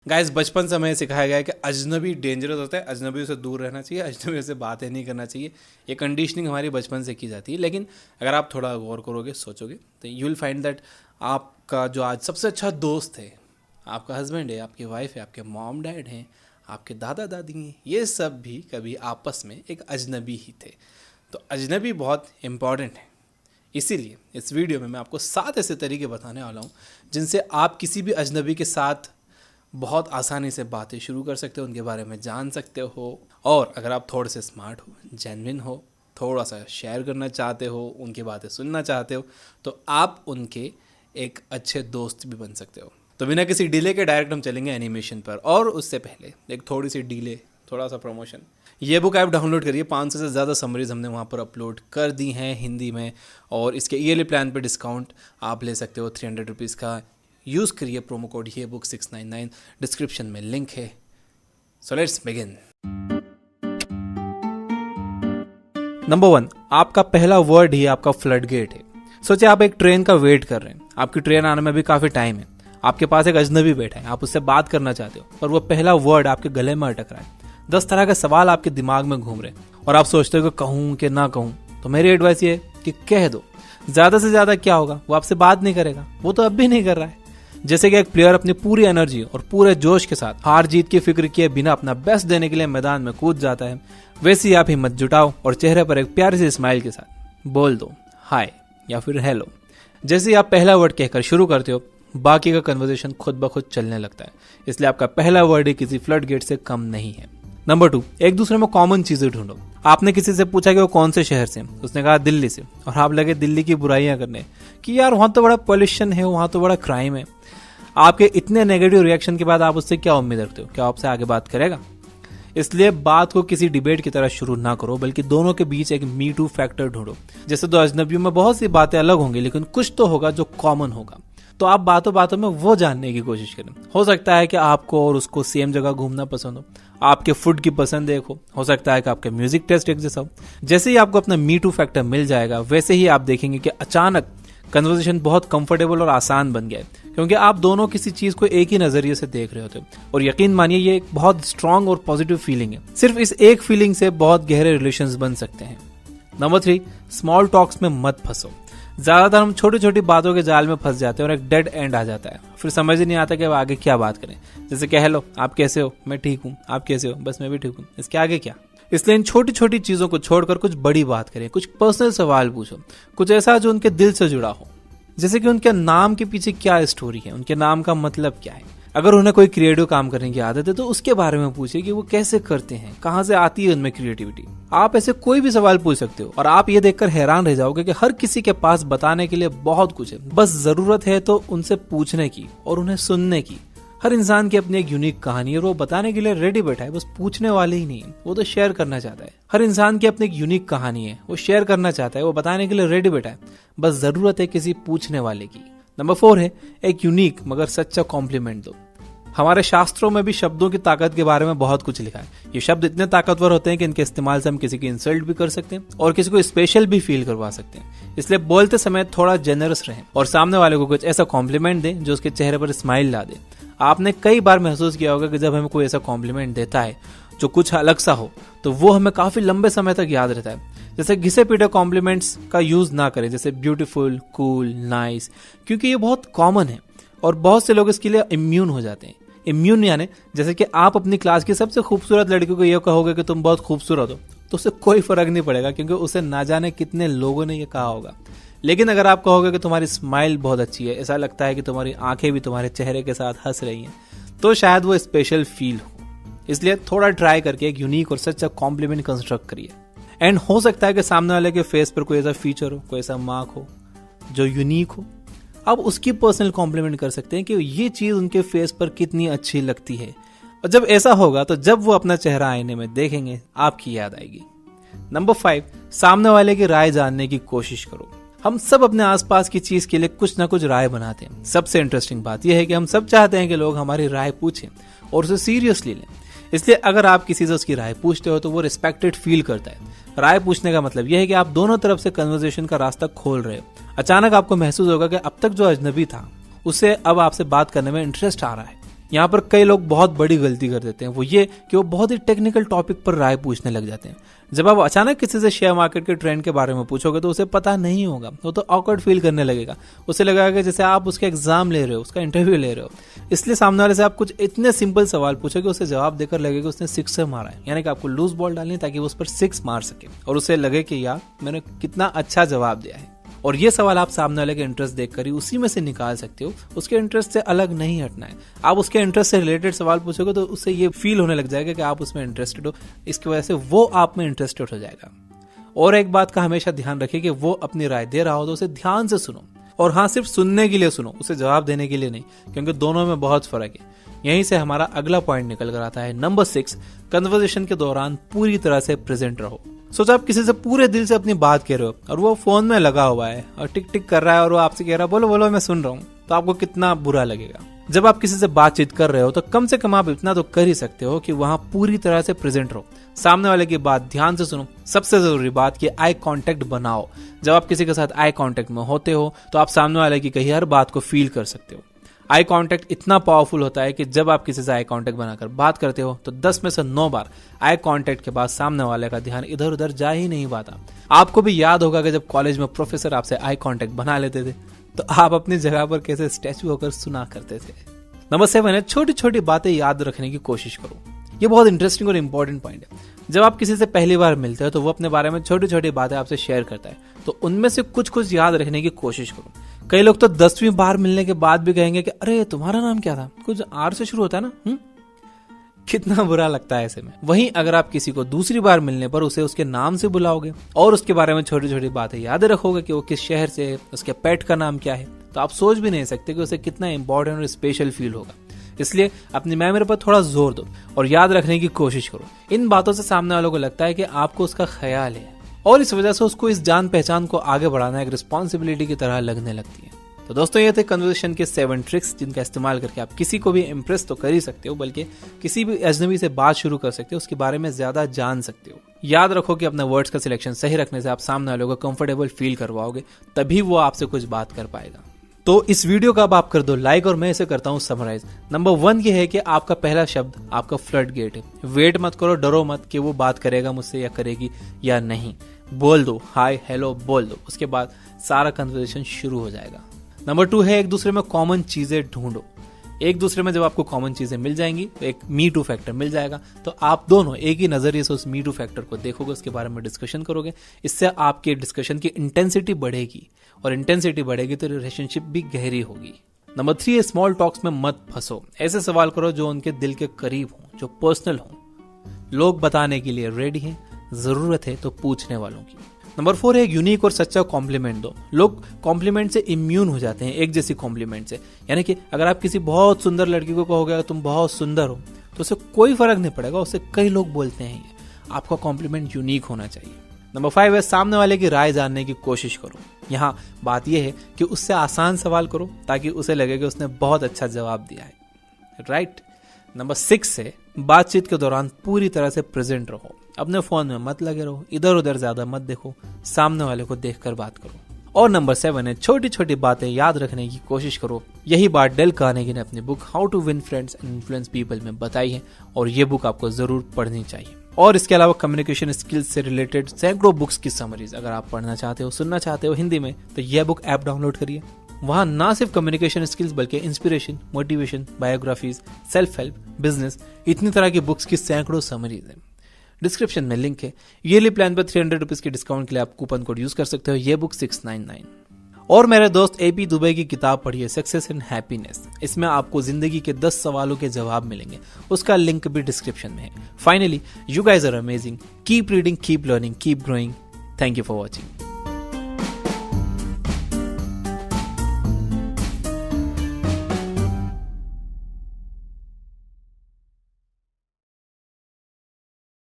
Guys बचपन से हमें सिखाया गया है कि अजनबी डेंजरस होता है, अजनबियों से दूर रहना चाहिए, अजनबियों से बातें नहीं करना चाहिए। ये कंडीशनिंग हमारी बचपन से की जाती है। लेकिन अगर आप थोड़ा गौर करोगे, सोचोगे, तो यू विल फाइंड दैट आपका जो आज सबसे अच्छा दोस्त है, आपका हस्बैंड है, आपकी वाइफ है, आपके मॉम डैड हैं, आपके दादा दादी हैं, ये सब भी कभी आपस में एक अजनबी ही थे। तो अजनबी बहुत इम्पॉर्टेंट है। इसीलिए इस वीडियो में मैं आपको 7 ऐसे तरीके बताने वाला हूँ जिनसे आप किसी भी अजनबी के साथ बहुत आसानी से बातें शुरू कर सकते हो, उनके बारे में जान सकते हो। और अगर आप थोड़े से स्मार्ट हो, जेन्युइन हो, थोड़ा सा शेयर करना चाहते हो, उनकी बातें सुनना चाहते हो, तो आप उनके एक अच्छे दोस्त भी बन सकते हो। तो बिना किसी डिले के डायरेक्ट हम चलेंगे एनिमेशन पर। और उससे पहले एक थोड़ी सी डिले, थोड़ा सा प्रमोशन। ये बुक ऐप डाउनलोड करिए, 500 से ज़्यादा समरीज हमने वहाँ पर अपलोड कर दी हैं हिंदी में। और इसके ईयरली प्लान पे डिस्काउंट आप ले सकते हो 300 रुपीज़ का। यूज़ करिए प्रोमो कोड ये बुक 699, डिस्क्रिप्शन में लिंक है। So let's begin. नंबर 1, आपका पहला वर्ड ही आपका फ्लड गेट है। सोचिए आप एक ट्रेन का वेट कर रहे हैं, आपकी ट्रेन आने में भी काफ़ी टाइम है, आपके पास एक अजनबी बैठा है, आप उससे बात करना चाहते हो और वो पहला वर्ड आपके गले में अटक रहा है। 10 तरह के सवाल आपके दिमाग में घूम रहे हैं और आप सोचते हो कि कहूँ कि ना कहूँ। तो मेरी एडवाइस ये है कि कह दो। ज़्यादा से ज़्यादा क्या होगा, वो आपसे बात नहीं करेगा, वो तो अब भी नहीं कर रहा है। जैसे कि एक प्लेयर अपनी पूरी एनर्जी और पूरे जोश के साथ हार जीत की फिक्र किए बिना अपना बेस्ट देने के लिए मैदान में कूद जाता है, वैसे ही आप हिम्मत जुटाओ और चेहरे पर एक प्यारी सी स्माइल के साथ बोल दो हाय या फिर हेलो। जैसे ही आप पहला वर्ड कहकर शुरू करते हो, बाकी का कन्वर्सेशन खुद ब खुद चलने लगता है। इसलिए आपका पहला वर्ड ही किसी फ्लड गेट से कम नहीं है। नंबर 2, एक दूसरे में कॉमन चीजें ढूंढो। आपने किसी से पूछा कि वो कौन से शहर से, उसने कहा दिल्ली से, और आप लगे दिल्ली की बुराइयां करने कि यार वहां तो बड़ा पॉल्यूशन है, वहां तो बड़ा क्राइम है। आपके इतने नेगेटिव रिएक्शन के बाद आप उससे क्या उम्मीद रखते हो, क्या आपसे आगे बात करेगा? इसलिए बात को किसी डिबेट की तरह शुरू ना करो, बल्कि दोनों के बीच एक मी टू फैक्टर ढूंढो। जैसे दो अजनबियों में बहुत सी बातें अलग होंगी, लेकिन कुछ तो होगा जो कॉमन होगा। तो आप बातों बातों में वो जानने की कोशिश करें। हो सकता है कि आपको और उसको सेम जगह घूमना पसंद हो, आपके फूड की पसंद एक हो सकता है कि आपके म्यूजिक टेस्ट एक जैसा हो। जैसे ही आपको अपना मी टू फैक्टर मिल जाएगा, वैसे ही आप देखेंगे कि अचानक कन्वर्सेशन बहुत कंफर्टेबल और आसान बन गया है, क्योंकि आप दोनों किसी चीज को एक ही नजरिए से देख रहे होते हो। और यकीन मानिए ये एक बहुत स्ट्रांग और पॉजिटिव फीलिंग है। सिर्फ इस एक फीलिंग से बहुत गहरे रिलेशंस बन सकते हैं। नंबर 3, स्मॉल टॉक्स में मत फंसो। ज्यादातर हम छोटी छोटी बातों के जाल में फंस जाते हैं और एक डेड एंड आ जाता है। फिर समझ ही नहीं आता कि अब आगे क्या बात करें। जैसे कह लो आप कैसे हो, मैं ठीक हूँ, आप कैसे हो, बस मैं भी ठीक हूँ, इसके आगे क्या? इसलिए इन छोटी छोटी चीजों को छोड़कर कुछ बड़ी बात करें, कुछ पर्सनल सवाल पूछो, कुछ ऐसा जो उनके दिल से जुड़ा हो। जैसे कि उनके नाम के पीछे क्या स्टोरी है, उनके नाम का मतलब क्या है। अगर उन्हें कोई क्रिएटिव काम करने की आदत है तो उसके बारे में पूछिए कि वो कैसे करते हैं, कहाँ से आती है उनमें क्रिएटिविटी। आप ऐसे कोई भी सवाल पूछ सकते हो और आप ये देखकर हैरान रह जाओगे कि हर किसी के पास बताने के लिए बहुत कुछ है, बस जरूरत है तो उनसे पूछने की और उन्हें सुनने की। हर इंसान की अपनी एक यूनिक कहानी है और वो बताने के लिए रेडी बैठा है, बस पूछने वाले ही नहीं, वो तो शेयर करना चाहता है। हर इंसान की अपनी एक यूनिक कहानी है, वो शेयर करना चाहता है, वो बताने के लिए रेडी बैठा है, बस जरूरत है किसी पूछने वाले की। नंबर 4 है एक यूनिक मगर सच्चा कॉम्प्लीमेंट दो। हमारे शास्त्रों में भी शब्दों की ताकत के बारे में बहुत कुछ लिखा है। ये शब्द इतने ताकतवर होते हैं कि इनके इस्तेमाल से हम किसी की इंसल्ट भी कर सकते हैं और किसी को स्पेशल भी फील करवा सकते हैं। इसलिए बोलते समय थोड़ा जेनरस रहें और सामने वाले को कुछ ऐसा कॉम्प्लीमेंट दें जो उसके चेहरे पर स्माइल ला दे। आपने कई बार महसूस किया होगा कि जब हमें कोई ऐसा कॉम्प्लीमेंट देता है जो कुछ अलग सा हो, तो वो हमें काफी लंबे समय तक याद रहता है। जैसे घिसे पीटे कॉम्प्लीमेंट्स का यूज ना करें, जैसे ब्यूटीफुल, कूल, नाइस, क्योंकि ये बहुत कॉमन है और बहुत से लोग इसके लिए इम्यून हो जाते हैं। इम्यून यानी जैसे कि आप अपनी क्लास की सबसे खूबसूरत लड़की को ये कहोगे कि तुम बहुत खूबसूरत हो, तो उससे कोई फर्क नहीं पड़ेगा, क्योंकि उसे ना जाने कितने लोगों ने ये कहा होगा। लेकिन अगर आप कहोगे कि तुम्हारी स्माइल बहुत अच्छी है, ऐसा लगता है कि तुम्हारी आंखें भी तुम्हारे चेहरे के साथ हंस रही हैं, तो शायद वो स्पेशल फील हो। इसलिए थोड़ा ट्राई करके एक यूनिक और सच्चा कॉम्प्लीमेंट कंस्ट्रक्ट करिए। एंड हो सकता है कि सामने वाले के फेस पर कोई ऐसा फीचर हो, कोई ऐसा मार्क हो जो यूनिक हो। आप उसकी पर्सनल कॉम्प्लीमेंट कर सकते हैं कि ये चीज उनके फेस पर कितनी अच्छी लगती है। और जब ऐसा होगा तो जब वो अपना चेहरा आईने में देखेंगे, आपकी याद आएगी। नंबर 5, सामने वाले की राय जानने की कोशिश करो। हम सब अपने आसपास की चीज के लिए कुछ ना कुछ राय बनाते हैं। सबसे इंटरेस्टिंग बात यह है कि हम सब चाहते हैं कि लोग हमारी राय पूछें और उसे सीरियसली लें। इसलिए अगर आप किसी से उसकी राय पूछते हो तो वो रिस्पेक्टेड फील करता है। राय पूछने का मतलब यह है कि आप दोनों तरफ से कन्वर्सेशन का रास्ता खोल रहे हो। अचानक आपको महसूस होगा कि अब तक जो अजनबी था उसे अब आपसे बात करने में इंटरेस्ट आ रहा है। यहाँ पर कई लोग बहुत बड़ी गलती कर देते हैं, वो ये कि वो बहुत ही टेक्निकल टॉपिक पर राय पूछने लग जाते हैं। जब आप अचानक किसी से शेयर मार्केट के ट्रेंड के बारे में पूछोगे तो उसे पता नहीं होगा, वो तो ऑकवर्ड फील करने लगेगा। उसे लगेगा कि जैसे आप उसका एग्जाम ले रहे हो, उसका इंटरव्यू ले रहे हो। इसलिए सामने वाले से आप कुछ इतने सिंपल सवाल पूछोगे, उसे जवाब देकर लगेगा उसने सिक्सर मारा है, यानी कि आपको लूज बॉल डालनी है ताकि वो उस पर 6 मार सके और उसे लगे कि यार मैंने कितना अच्छा जवाब दिया है। और ये सवाल आप सामने वाले के इंटरेस्ट देखकर ही उसी में से निकाल सकते हो, उसके इंटरेस्ट से अलग नहीं हटना है। आप उसके इंटरेस्ट से रिलेटेड सवाल पूछोगे तो उससे ये फील होने लग जाएगा कि आप उसमें इंटरेस्टेड हो, इसकी वजह से वो आप में इंटरेस्टेड हो जाएगा। और एक बात का हमेशा ध्यान रखिए कि वो अपनी राय दे रहा हो तो उसे ध्यान से सुनो, और हाँ, सिर्फ सुनने के लिए सुनो, उसे जवाब देने के लिए नहीं, क्योंकि दोनों में बहुत फर्क है। यहीं से हमारा अगला पॉइंट निकल कर आता है नंबर 6, कन्वर्सेशन के दौरान पूरी तरह से प्रेजेंट रहो। सोचो आप किसी से पूरे दिल से अपनी बात कह रहे हो और वो फोन में लगा हुआ है और टिक टिक कर रहा है और वो आपसे कह रहा है बोलो बोलो मैं सुन रहा हूँ, तो आपको कितना बुरा लगेगा। जब आप किसी से बातचीत कर रहे हो तो कम से कम आप इतना तो कर ही सकते हो कि वहां पूरी तरह से प्रेजेंट रहो, सामने वाले की बात ध्यान से सुनो। सबसे जरूरी बात कि आई कांटेक्ट बनाओ। जब आप किसी के साथ आई कांटेक्ट में होते हो तो आप सामने वाले की कही हर बात को फील कर सकते हो। आई कांटेक्ट इतना पावरफुल होता है कि जब आप किसी से आई कांटेक्ट बनाकर बात करते हो तो 10 में से 9 बार आई कांटेक्ट के बाद सामने वाले का ध्यान इधर उधर जा ही नहीं पाता। आपको भी याद होगा कि जब कॉलेज में प्रोफेसर आपसे आई कांटेक्ट बना लेते थे तो आप अपनी जगह पर कैसे स्टैचू होकर सुना करते थे। नंबर 7 है छोटी छोटी बातें याद रखने की कोशिश करो। ये बहुत इंटरेस्टिंग और इंपॉर्टेंट पॉइंट है। जब आप किसी से पहली बार मिलते हो तो वो अपने बारे में छोटी छोटी बातें आपसे शेयर करता है, तो उनमें से कुछ कुछ याद रखने की कोशिश करो। कई लोग तो 10वीं बार मिलने के बाद भी कहेंगे कि अरे तुम्हारा नाम क्या था, कुछ आर से शुरू होता है ना। कितना बुरा लगता है ऐसे में। वहीं अगर आप किसी को दूसरी बार मिलने पर उसे उसके नाम से बुलाओगे और उसके बारे में छोटी छोटी बातें याद रखोगे कि वो किस शहर से है, उसके पेट का नाम क्या है, तो आप सोच भी नहीं सकते कि उसे कितना इंपॉर्टेंट और स्पेशल फील होगा। इसलिए अपनी मेमोरी पर थोड़ा जोर दो और याद रखने की कोशिश करो। इन बातों से सामने वालों को लगता है कि आपको उसका ख्याल है और इस वजह से उसको इस जान पहचान को आगे बढ़ाना एक रिस्पॉन्सिबिलिटी की तरह लगने लगती है। तो दोस्तों ये थे कन्वर्सेशन के 7 ट्रिक्स जिनका इस्तेमाल करके आप किसी को भी इम्प्रेस तो कर ही सकते हो, बल्कि किसी भी अजनबी से बात शुरू कर सकते हो, उसके बारे में ज्यादा जान सकते हो। याद रखो कि अपने वर्ड्स का सिलेक्शन सही रखने से आप सामने वालों को कंफर्टेबल फील करवाओगे, तभी वो आपसे कुछ बात कर पाएगा। तो इस वीडियो का अब आप कर दो लाइक और मैं इसे करता हूँ समराइज। नंबर 1 ये है कि आपका पहला शब्द आपका फ्लड गेट है। वेट मत करो, डरो मत कि वो बात करेगा मुझसे या करेगी या नहीं। बोल दो, हाय हेलो बोल दो, उसके बाद सारा कन्वर्सेशन शुरू हो जाएगा। नंबर 2 है एक दूसरे में कॉमन चीजें ढूंढो। एक दूसरे में जब आपको कॉमन चीजें मिल जाएंगी तो एक मी टू फैक्टर मिल जाएगा, तो आप दोनों एक ही नजरिए से उस मी टू फैक्टर को देखोगे, उसके बारे में डिस्कशन करोगे। इससे आपके डिस्कशन की इंटेंसिटी बढ़ेगी और इंटेंसिटी बढ़ेगी तो रिलेशनशिप भी गहरी होगी। नंबर 3 है स्मॉल टॉक्स में मत फंसो। ऐसे सवाल करो जो उनके दिल के करीब हो, जो पर्सनल हो। लोग बताने के लिए रेडी हैं, जरूरत है तो पूछने वालों की। नंबर 4 है यूनिक और सच्चा कॉम्प्लीमेंट दो। लोग कॉम्प्लीमेंट से इम्यून हो जाते हैं, एक जैसी कॉम्प्लीमेंट से। यानी कि अगर आप किसी बहुत सुंदर लड़की को कहोगे तुम बहुत सुंदर हो तो उसे कोई फर्क नहीं पड़ेगा, उससे कई लोग बोलते हैं। आपका कॉम्प्लीमेंट यूनिक होना चाहिए। नंबर 5 है सामने वाले की राय जानने की कोशिश करो। यहाँ बात यह है कि उससे आसान सवाल करो ताकि उसे लगे कि उसने बहुत अच्छा जवाब दिया है, राइट। नंबर 6 है बातचीत के दौरान पूरी तरह से प्रेजेंट रहो। अपने फोन में मत लगे रहो, इधर उधर ज्यादा मत देखो, सामने वाले को देखकर बात करो। और नंबर 7 है छोटी छोटी बातें याद रखने की कोशिश करो। यही बात डेल कार्नेगी ने अपनी book how to win friends and influence people में बताई है और ये बुक आपको जरूर पढ़नी चाहिए। और इसके अलावा कम्युनिकेशन स्किल्स से रिलेटेड सैकड़ों बुक्स की समरीज अगर आप पढ़ना चाहते हो, सुनना चाहते हो हिंदी में, तो यह बुक ऐप डाउनलोड करिए। वहां ना सिर्फ कम्युनिकेशन स्किल्स बल्कि inspiration, motivation, biographies, self help, business, इतनी तरह की बुक्स की सैकड़ों समरीज है। डिस्क्रिप्शन में लिंक है। ईयरली प्लान पर 300 रुपीज के डिस्काउंट के लिए आप कूपन कोड यूज कर सकते हो, ये बुक 699। और मेरे दोस्त AP दुबे की किताब पढ़िए सक्सेस एंड हैप्पीनेस। इसमें आपको जिंदगी के 10 सवालों के जवाब मिलेंगे, उसका लिंक भी डिस्क्रिप्शन में है। Finally, you guys are amazing. Keep reading, keep learning, keep growing. Thank you for watching.